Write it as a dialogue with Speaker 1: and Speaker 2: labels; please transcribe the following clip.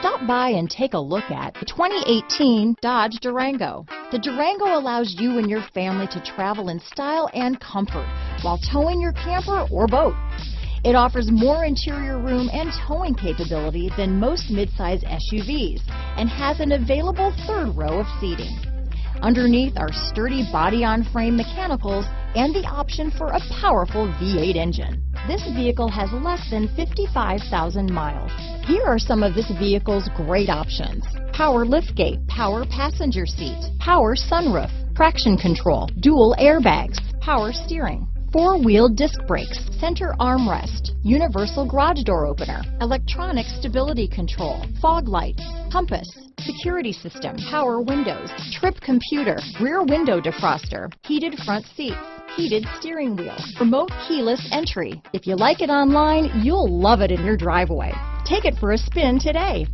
Speaker 1: Stop by and take a look at the 2018 Dodge Durango. The Durango allows you and your family to travel in style and comfort while towing your camper or boat. It offers more interior room and towing capability than most midsize SUVs and has an available third row of seating. Underneath are sturdy body-on-frame mechanicals and the option for a powerful V8 engine. This vehicle has less than 55,000 miles. Here are some of this vehicle's great options: power liftgate, power passenger seat, power sunroof, traction control, dual airbags, power steering, four-wheel disc brakes, center armrest, universal garage door opener, electronic stability control, fog lights, compass, security system, power windows, trip computer, rear window defroster, heated front seats, heated steering wheel, remote keyless entry. If you like it online, you'll love it in your driveway. Take it for a spin today.